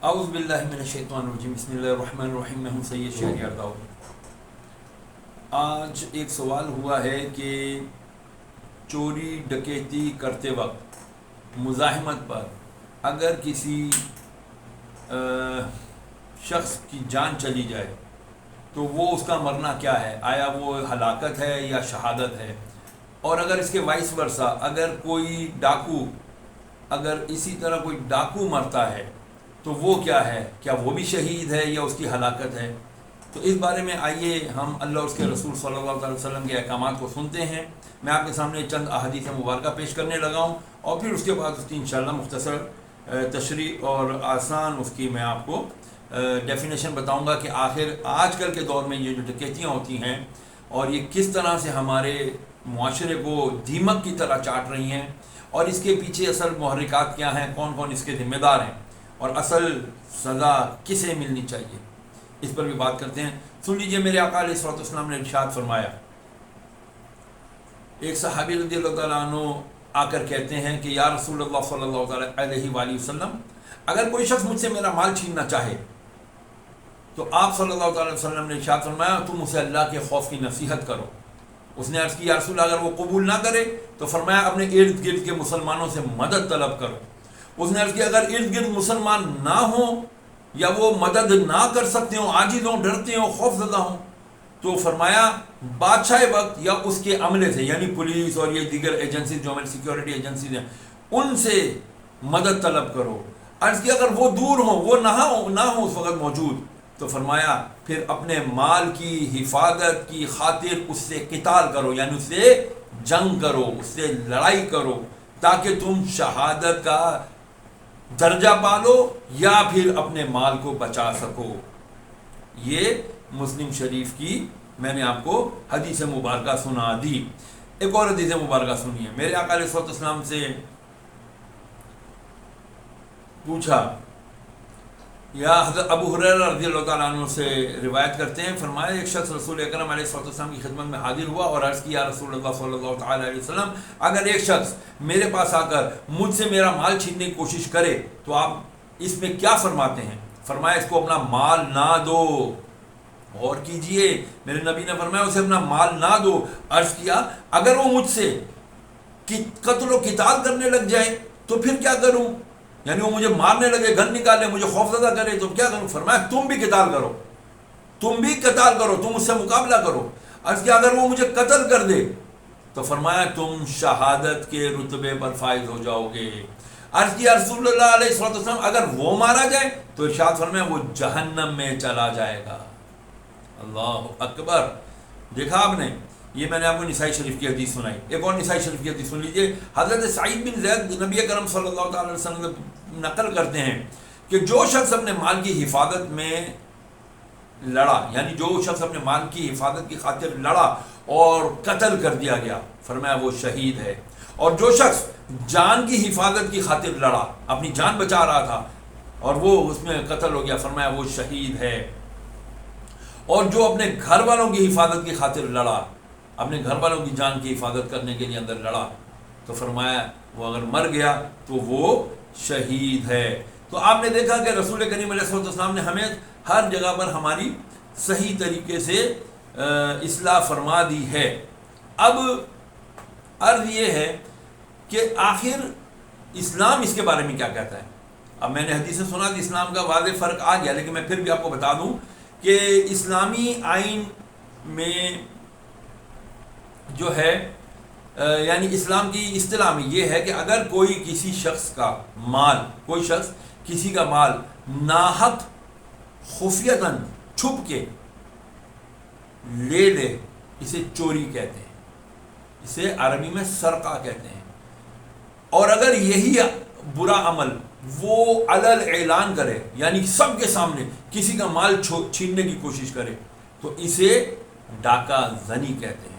اعوذ باللہ من الشیطان الرجیم، بسم اللہ الرحمن الرحیم۔ میں ہوں سید شہریار داؤد۔ آج ایک سوال ہوا ہے کہ چوری ڈکیتی کرتے وقت مزاحمت پر اگر کسی شخص کی جان چلی جائے تو وہ اس کا مرنا کیا ہے؟ آیا وہ ہلاکت ہے یا شہادت ہے؟ اور اگر اس کے وائس ورثہ اگر کوئی ڈاکو اگر اسی طرح کوئی ڈاکو مرتا ہے تو وہ کیا ہے؟ کیا وہ بھی شہید ہے یا اس کی ہلاکت ہے؟ تو اس بارے میں آئیے ہم اللہ اور اس کے رسول صلی اللہ علیہ وسلم کے احکامات کو سنتے ہیں۔ میں آپ کے سامنے چند احادیث مبارکہ پیش کرنے لگا ہوں اور پھر اس کے بعد اس کی انشاءاللہ مختصر تشریح اور آسان اس کی میں آپ کو ڈیفینیشن بتاؤں گا کہ آخر آج کل کے دور میں یہ جو ڈکیتیاں ہوتی ہیں اور یہ کس طرح سے ہمارے معاشرے کو دیمک کی طرح چاٹ رہی ہیں اور اس کے پیچھے اصل محرکات کیا ہیں، کون کون اس کے ذمہ دار ہیں اور اصل سزا کسے ملنی چاہیے، اس پر بھی بات کرتے ہیں۔ سن لیجئے، میرے آقا علیہ الصلوۃ والسلام نے ارشاد فرمایا، ایک صحابی رضی اللہ تعالیٰ عنہ آ کر کہتے ہیں کہ یا رسول اللہ صلی اللہ علیہ وآلہ وسلم، اگر کوئی شخص مجھ سے میرا مال چھیننا چاہے تو آپ صلی اللہ علیہ وسلم نے ارشاد فرمایا تم اسے اللہ کے خوف کی نصیحت کرو۔ اس نے عرض کی یا رسول اللہ، اگر وہ قبول نہ کرے تو فرمایا اپنے ارد گرد کے مسلمانوں سے مدد طلب کرو۔ اس نے عرض کیا اگر ارد گرد مسلمان نہ ہوں یا وہ مدد نہ کر سکتے ہوں، عاجز ہوں، ڈرتے ہوں، خوف زدہ ہوں، تو فرمایا بادشاہ وقت یا اس کے عملے سے، یعنی پولیس اور یہ دیگر ایجنسیز جو ہماری سیکیورٹی ایجنسیز ہیں، ان سے مدد طلب کرو۔ عرض کیا اگر وہ دور ہوں، وہ نہ ہوں اس وقت موجود، تو فرمایا پھر اپنے مال کی حفاظت کی خاطر اس سے قتال کرو، یعنی اس سے جنگ کرو، اس سے لڑائی کرو، تاکہ تم شہادت کا درجہ پالو یا پھر اپنے مال کو بچا سکو۔ یہ مسلم شریف کی میں نے آپ کو حدیث مبارکہ سنا دی۔ ایک اور حدیث مبارکہ سنیے۔ میرے آقا علیہ الصلوۃ والسلام سے پوچھا، یا حضرت ابو ہریرہ رضی اللہ تعالیٰ عنہ سے روایت کرتے ہیں، فرمایا ایک شخص رسول اکرم علیہ الصلوۃ والسلام کی خدمت میں حاضر ہوا اور عرض کیا رسول اللہ صلی اللہ تعالیٰ علیہ وسلم، اگر ایک شخص میرے پاس آ کر مجھ سے میرا مال چھیننے کی کوشش کرے تو آپ اس میں کیا فرماتے ہیں؟ فرمایا اس کو اپنا مال نہ دو۔ اور کیجئے، میرے نبی نے فرمایا اسے اپنا مال نہ دو۔ عرض کیا اگر وہ مجھ سے قتل و قتال کرنے لگ جائے تو پھر کیا کروں؟ یعنی وہ مجھے مارنے لگے، گن نکالے، مجھے خوف زدہ کرے تو کیا کروں؟ فرمایا تم بھی قتال کرو، تم اس سے مقابلہ کرو۔ عرض کیا اگر وہ مجھے قتل کر دے تو فرمایا تم شہادت کے رتبے پر فائز ہو جاؤ گے۔ عرض کیا رسول اللہ علیہ الصلوۃ والسلام اگر وہ مارا جائے تو ارشاد فرمایا وہ جہنم میں چلا جائے گا۔ اللہ اکبر! دیکھا آپ نے، یہ میں نے آپ کو نسائی شریف کی حدیث سنائی۔ ایک اور نسائی شریف کی حدیث سن لیجئے۔ حضرت سعید بن زید نبی کرم صلی اللہ تعالی علیہ وسلم نقل کرتے ہیں کہ جو شخص اپنے مال کی حفاظت میں لڑا، یعنی جو شخص اپنے مال کی حفاظت کی خاطر لڑا اور قتل کر دیا گیا، فرمایا وہ شہید ہے۔ اور جو شخص جان کی حفاظت کی خاطر لڑا، اپنی جان بچا رہا تھا اور وہ اس میں قتل ہو گیا، فرمایا وہ شہید ہے۔ اور جو اپنے گھر والوں کی حفاظت کی خاطر لڑا، اپنے گھر والوں کی جان کی حفاظت کرنے کے لیے اندر لڑا، تو فرمایا وہ اگر مر گیا تو وہ شہید ہے۔ تو آپ نے دیکھا کہ رسول کریم علیہ الصلوۃ والسلام نے ہمیں ہر جگہ پر ہماری صحیح طریقے سے اصلاح فرما دی ہے۔ اب عرض یہ ہے کہ آخر اسلام اس کے بارے میں کیا کہتا ہے؟ اب میں نے حدیث سنا کہ اسلام کا واضح فرق آ گیا، لیکن میں پھر بھی آپ کو بتا دوں کہ اسلامی آئین میں جو ہے یعنی اسلام کی اصطلاح میں یہ ہے کہ اگر کوئی کسی شخص کا مال ناحق خفیتاً چھپ کے لے لے، اسے چوری کہتے ہیں، اسے عربی میں سرقہ کہتے ہیں۔ اور اگر یہی برا عمل وہ علل اعلان کرے، یعنی سب کے سامنے کسی کا مال چھیننے کی کوشش کرے، تو اسے ڈاکہ زنی کہتے ہیں۔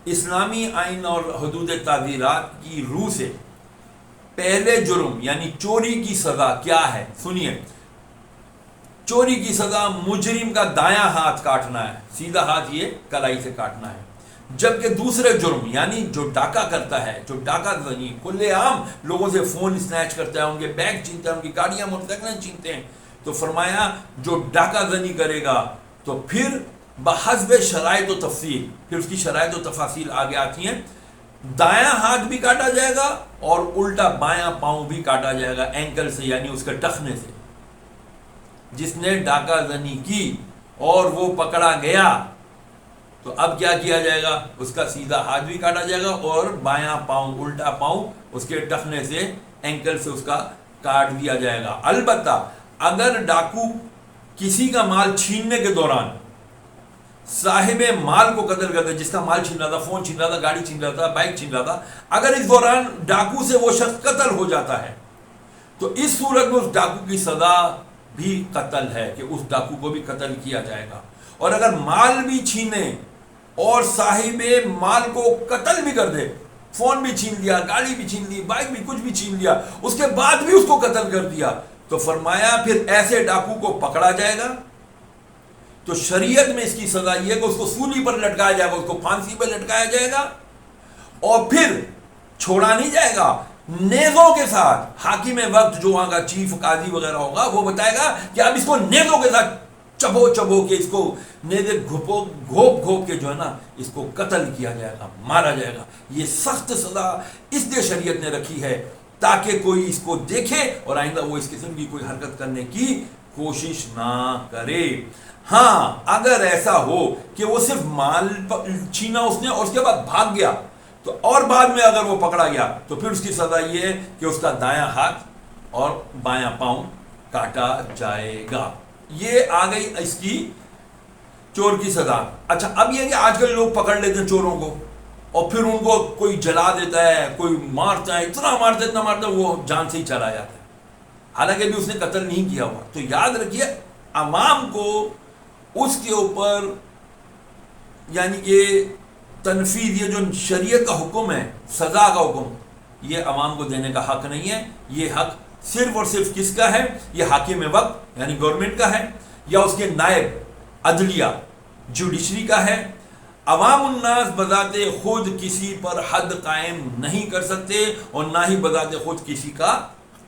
اسلامی آئین اور حدود تعزیرات کی روح سے پہلے جرم یعنی چوری کی سزا کیا ہے؟ سنیے، چوری کی سزا مجرم کا دایاں ہاتھ کاٹنا ہے، سیدھا ہاتھ یہ کلائی سے کاٹنا ہے۔ جبکہ دوسرے جرم یعنی جو ڈاکہ کرتا ہے، جو ڈاکہ زنی کھلے عام لوگوں سے فون اسنیچ کرتا ہے، ان کے بیگ چھینتا ہے، ان کی گاڑیاں موٹر سائیکلیں چھینتے ہیں، تو فرمایا جو ڈاکہ زنی کرے گا تو پھر بحسب شرائط و تفصیل، پھر اس کی شرائط و تفاصیل آگے آتی ہیں، دایاں ہاتھ بھی کاٹا جائے گا اور الٹا بایاں پاؤں بھی کاٹا جائے گا، اینکل سے یعنی اس کے ٹخنے سے۔ جس نے ڈاکہ زنی کی اور وہ پکڑا گیا تو اب کیا کیا جائے گا؟ اس کا سیدھا ہاتھ بھی کاٹا جائے گا اور بایاں پاؤں، الٹا پاؤں اس کے ٹخنے سے، اینکل سے اس کا کاٹ دیا جائے گا۔ البتہ اگر ڈاکو کسی کا مال چھیننے کے دوران صاحب مال کو قتل کرتا، جس کا مال چھین رہا تھا، فون چھین رہا تھا، گاڑی چھین رہا تھا، بائک چھین رہا تھا، اگر اس دوران ڈاکو سے وہ شخص قتل ہو جاتا ہے تو اس صورت میں اس ڈاکو کی سزا بھی قتل ہے، کہ اس ڈاکو کو بھی قتل کیا جائے گا۔ اور اگر مال بھی چھینے اور صاحب مال کو قتل بھی کر دے، فون بھی چھین لیا، گاڑی بھی چھین لی، بائک بھی، کچھ بھی چھین لیا، اس کے بعد بھی اس کو قتل کر دیا، تو فرمایا پھر ایسے ڈاکو کو پکڑا جائے گا۔ تو شریعت میں اس کی سزا یہ ہے کہ اس کو سولی پر لٹکایا جائے گا، اس کو پھانسی پر لٹکایا جائے گا، اور پھر چھوڑا نہیں جائے گا، نیزوں کے ساتھ۔ حاکم وقت جو وہاں کا چیف قاضی وغیرہ ہوگا وہ بتائے گا کہ اب اس کو نیزوں کے ساتھ چبو چبو کے، اس کو نیزے گھوپ گھوپ کے جو ہے نا اس کو قتل کیا جائے گا، مارا جائے گا۔ یہ سخت سزا اس لیے شریعت نے رکھی ہے تاکہ کوئی اس کو دیکھے اور آئندہ وہ اس قسم کی کوئی حرکت کرنے کی کوشش نہ کرے۔ ہاں اگر ایسا ہو کہ وہ صرف مال چھینا اس نے اور اس کے بعد بھاگ گیا، تو اور بعد میں اگر وہ پکڑا گیا تو پھر اس کی سزا یہ ہے کہ اس کا دایاں ہاتھ اور بایاں پاؤں کاٹا جائے گا۔ یہ آ گئی اس کی چور کی سزا۔ اچھا اب یہ کہ آج کل لوگ پکڑ لیتے ہیں چوروں کو اور پھر ان کو کوئی جلا دیتا ہے، کوئی مارتا ہے، اتنا مارتا ہے اتنا مارتا ہے وہ جان سے ہی چلا جاتا ہے، حالانکہ بھی اس نے قتل نہیں کیا ہوا۔ تو یاد رکھیے عوام کو اس کے اوپر یعنی کہ تنفیذ، یہ جو شریعت کا حکم ہے، سزا کا حکم، یہ عوام کو دینے کا حق نہیں ہے۔ یہ حق صرف اور صرف کس کا ہے؟ یہ حاکم وقت یعنی گورنمنٹ کا ہے، یا اس کے نائب عدلیہ جوڈیشری کا ہے۔ عوام الناس بذات خود کسی پر حد قائم نہیں کر سکتے اور نہ ہی بذات خود کسی کا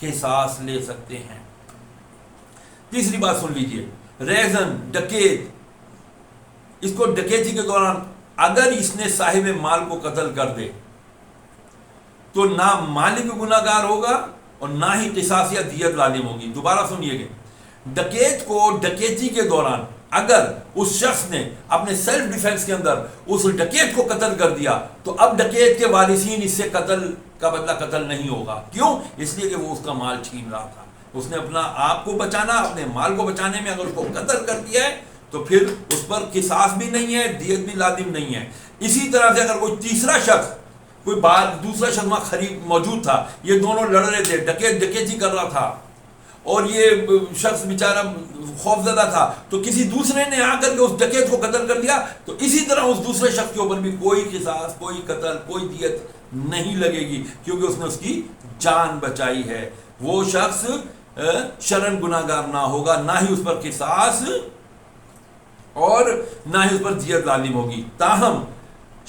قصاص لے سکتے ہیں۔ تیسری بات سن لیجئے، ریزن ڈکیت، اس کو ڈکیتی کے دوران اگر اس نے صاحب مال کو قتل کر دے تو نہ مالک گناہ گار ہوگا اور نہ ہی قصاص یا دیت لازم ہوگی۔ دوبارہ سنیے گا، ڈکیت کو ڈکیتی کے دوران اگر اس شخص نے اپنے سیلف ڈیفنس کے اندر اس ڈکیت کو قتل کر دیا تو اب ڈکیت کے وارثین اس سے قتل کا بدلہ قتل نہیں ہوگا۔ کیوں؟ اس لیے کہ وہ اس کا مال چھین رہا تھا، اس نے اپنا آپ کو بچانا، اپنے مال کو بچانے میں اگر اس کو قتل کر دیا ہے تو پھر اس پر قصاص بھی نہیں ہے، دیت بھی لازم نہیں ہے۔ اسی طرح سے اگر کوئی تیسرا شخص، کوئی دوسرا شخص وہاں قریب موجود تھا، یہ دونوں لڑ رہے تھے، ڈکیتی کر رہا تھا اور یہ شخص بیچارہ خوف زدہ تھا، تو کسی دوسرے نے آ کر کے اس ڈکیت کو قتل کر دیا تو اسی طرح اس دوسرے شخص کے اوپر بھی کوئی قصاص، کوئی قتل، کوئی دیت نہیں لگے گی، کیونکہ اس نے اس کی جان بچائی ہے۔ وہ شخص شرعاً گناہ گار نہ ہوگا، نہ ہی اس پر قصاص اور نہ ہی اس پر دیت لازم ہوگی۔ تاہم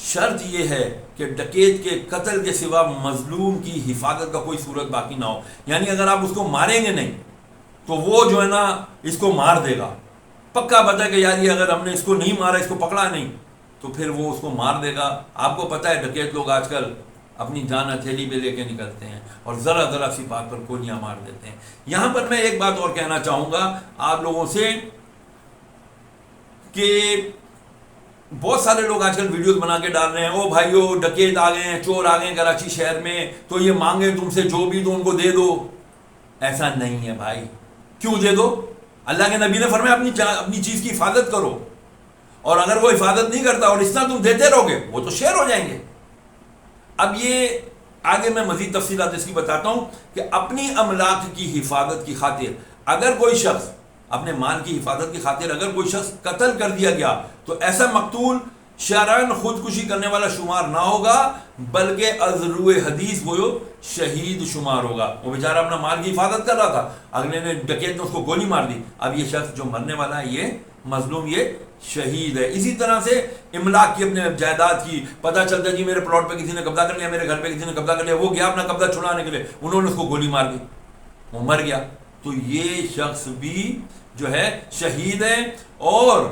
شرط یہ ہے کہ ڈکیت کے قتل کے سوا مظلوم کی حفاظت کا کوئی صورت باقی نہ ہو، یعنی اگر آپ اس کو ماریں گے نہیں تو وہ جو ہے نا اس کو مار دے گا، پکا پتہ ہے کہ یار یہ اگر ہم نے اس کو نہیں مارا، اس کو پکڑا نہیں تو پھر وہ اس کو مار دے گا۔ آپ کو پتہ ہے ڈکیت لوگ آج کل اپنی جان ہتھیلی پہ لے کے نکلتے ہیں اور ذرا ذرا سی بات پر گولیاں مار دیتے ہیں۔ یہاں پر میں ایک بات اور کہنا چاہوں گا آپ لوگوں سے کہ بہت سارے لوگ آج کل ویڈیوز بنا کے ڈال رہے ہیں، او بھائیو ڈکیت آ گئے ہیں، چور آ گئے ہیں کراچی شہر میں، تو یہ مانگے تم سے جو بھی دو ان کو دے دو۔ ایسا نہیں ہے بھائی، کیوں دے دو؟ اللہ کے نبی نے فرمایا اپنی چیز کی حفاظت کرو، اور اگر وہ حفاظت نہیں کرتا اور اس طرح تم دیتے رہو گے وہ تو شیر ہو جائیں گے۔ اب یہ آگے میں مزید تفصیلات اس کی بتاتا ہوں کہ اپنی املاک کی حفاظت کی خاطر اگر کوئی شخص، اپنے مال کی حفاظت کی خاطر اگر کوئی شخص قتل کر دیا گیا تو ایسا مقتول شرعن خودکشی کرنے والا شمار نہ ہوگا بلکہ از روئے حدیث وہ شہید شمار ہوگا. وہ بیچارہ اپنا مال کی حفاظت کر رہا تھا, اگلے نے ڈکیت نے اس کو گولی مار دی, اب یہ شخص جو مرنے والا ہے یہ مظلوم, یہ شہید ہے. اسی طرح سے املاک کی, اپنے جائیداد کی, پتہ چلتا ہے جی میرے پلاٹ پہ کسی نے قبضہ کر لیا, میرے گھر پہ کسی نے قبضہ کر لیا, وہ گیا اپنا قبضہ چھڑانے کے لیے, انہوں نے اس کو گولی مار دی, وہ مر گیا, تو یہ شخص بھی جو ہے شہید ہے. اور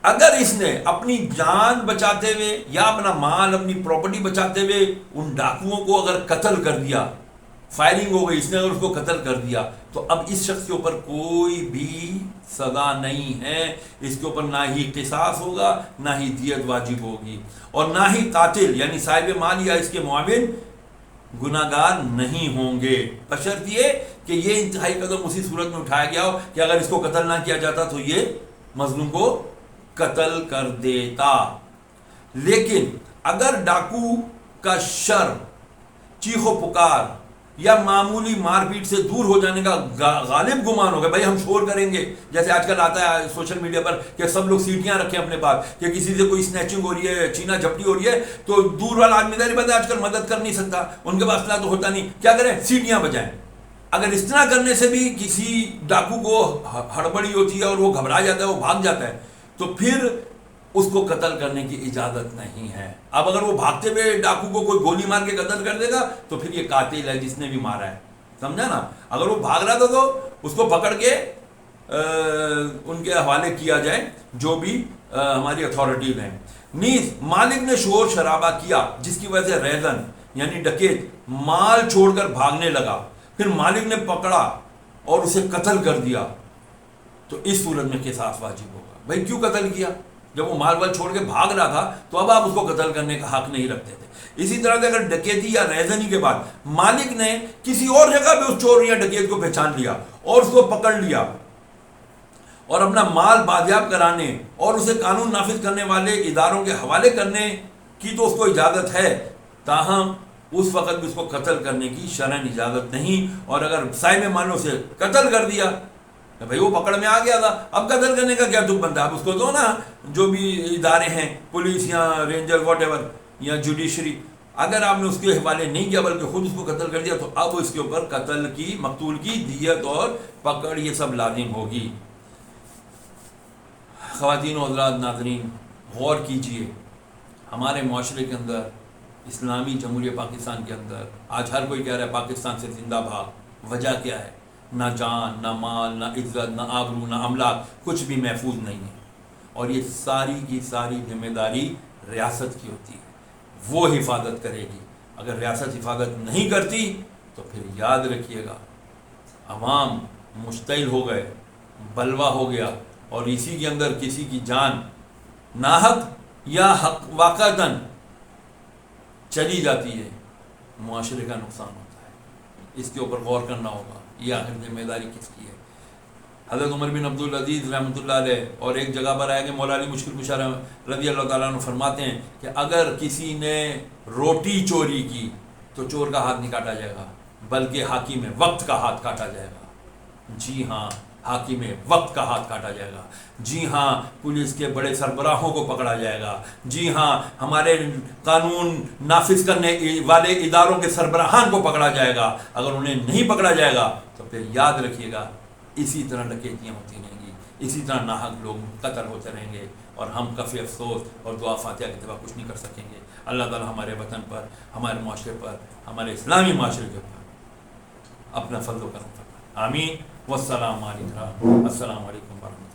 اگر اس نے اپنی جان بچاتے ہوئے یا اپنا مال, اپنی پراپرٹی بچاتے ہوئے ان ڈاکوؤں کو اگر قتل کر دیا, فائرنگ ہو گئی, اس نے اگر اس کو قتل کر دیا, تو اب اس شخص کے اوپر کوئی بھی سزا نہیں ہے. اس کے اوپر نہ ہی قصاص ہوگا, نہ ہی دیت واجب ہوگی, اور نہ ہی قاتل یعنی صاحب مال یا اس کے معاون گناہگار نہیں ہوں گے, بشرط یہ کہ یہ انتہائی قدم اسی صورت میں اٹھایا گیا ہو کہ اگر اس کو قتل نہ کیا جاتا تو یہ مظلوم کو قتل کر دیتا. لیکن اگر ڈاکو کا شر, چیخ و پکار یا معمولی مار پیٹ سے دور ہو جانے کا غالب گمان ہوگا, بھائی ہم شور کریں گے, جیسے آج کل آتا ہے سوشل میڈیا پر کہ سب لوگ سیٹیاں رکھیں اپنے پاس, کہ کسی سے کوئی سنیچنگ ہو رہی ہے, چینا جھپٹی ہو رہی ہے, تو دور والا آدمی ظاہر بات ہے آج کل مدد کر نہیں سکتا, ان کے پاس اسلحہ تو ہوتا نہیں, کیا کریں, سیٹیاں بجائیں. اگر اس طرح کرنے سے بھی کسی ڈاکو کو ہڑبڑی ہوتی ہے اور وہ گھبرا جاتا ہے, وہ بھاگ جاتا ہے, تو پھر اس کو قتل کرنے کی اجازت نہیں ہے. اب اگر وہ بھاگتے ہوئے ڈاکو کو کوئی گولی مار کے قتل کر دے گا تو پھر یہ قاتل ہے جس نے بھی مارا ہے, سمجھا نا. اگر وہ بھاگ رہا تھا تو اس کو پکڑ کے ان کے حوالے کیا جائے جو بھی ہماری اتھارٹیز ہیں. نیز مالک نے شور شرابہ کیا جس کی وجہ سے ریزن یعنی ڈکیت مال چھوڑ کر بھاگنے لگا, پھر مالک نے پکڑا اور اسے قتل کر دیا, تو اس صورت میں قصاص واجب ہوگا. بھائی کیوں قتل کیا؟ جب وہ مال چھوڑ کے بھاگ رہا تھا تو اب آپ اس کو قتل کرنے کا حق نہیں رکھتے تھے. اسی طرح سے اگر ڈکیتی یا ریزنی کے بعد مالک نے کسی اور جگہ پہ اس چور یا ڈکیت کو پہچان لیا اور اس کو پکڑ لیا اور اپنا مال بازیاب کرانے اور اسے قانون نافذ کرنے والے اداروں کے حوالے کرنے کی تو اس کو اجازت ہے, تاہم اس وقت بھی اس کو قتل کرنے کی شرعن اجازت نہیں. اور اگر صاحب مالوں سے قتل کر دیا, بھائی وہ پکڑ میں آ گیا تھا, اب قتل کرنے کا کیا دکھ بنتا ہے؟ اب اس کو دو نا, جو بھی ادارے ہیں, پولیس یا رینجر واٹ ایور یا جوڈیشری, اگر آپ نے اس کے حوالے نہیں کیا بلکہ خود اس کو قتل کر دیا تو اب اس کے اوپر قتل کی, مقتول کی دیت اور پکڑ یہ سب لازم ہوگی. خواتین و حضرات ناظرین, غور کیجئے, ہمارے معاشرے کے اندر, اسلامی جمہوریہ پاکستان کے اندر آج ہر کوئی کہہ رہا ہے پاکستان سے زندہ بھاگ. وجہ کیا ہے؟ نہ جان, نہ مال, نہ عزت, نہ آبرو, نہ املاک, کچھ بھی محفوظ نہیں ہے. اور یہ ساری کی ساری ذمہ داری ریاست کی ہوتی ہے, وہ حفاظت کرے گی. اگر ریاست حفاظت نہیں کرتی تو پھر یاد رکھیے گا عوام مشتعل ہو گئے, بلوا ہو گیا, اور اسی کے اندر کسی کی جان ناحق یا حق واقعتاً چلی جاتی ہے, معاشرے کا نقصان ہوتا ہے. اس کے اوپر غور کرنا ہوگا, یہ آخر ذمہ داری کس کی ہے. حضرت عمر بن عبدالعزیز رحمۃ اللہ علیہ اور ایک جگہ پر آئے کہ مولا علی مشکل کشا رضی اللہ تعالیٰ عنہ فرماتے ہیں کہ اگر کسی نے روٹی چوری کی تو چور کا ہاتھ نہیں کاٹا جائے گا بلکہ حاکم وقت کا ہاتھ کاٹا جائے گا. جی ہاں, حاکم وقت کا ہاتھ کاٹا جائے گا. جی ہاں, پولیس کے بڑے سربراہوں کو پکڑا جائے گا. جی ہاں, ہمارے قانون نافذ کرنے والے اداروں کے سربراہان کو پکڑا جائے گا. اگر انہیں نہیں پکڑا جائے گا تو پھر یاد رکھیے گا اسی طرح ڈکیتیاں ہوتی رہیں گی, اسی طرح ناحق لوگ قتل ہوتے رہیں گے, اور ہم کفِ افسوس اور دعا فاتحہ کے سوا کچھ نہیں کر سکیں گے. اللہ تعالیٰ ہمارے وطن پر, ہمارے معاشرے پر, ہمارے اسلامی معاشرے کے اوپر اپنا فضل و کرم فرمائے. آمین. والسلام علیکم. السلام علیکم ورحمۃ اللہ.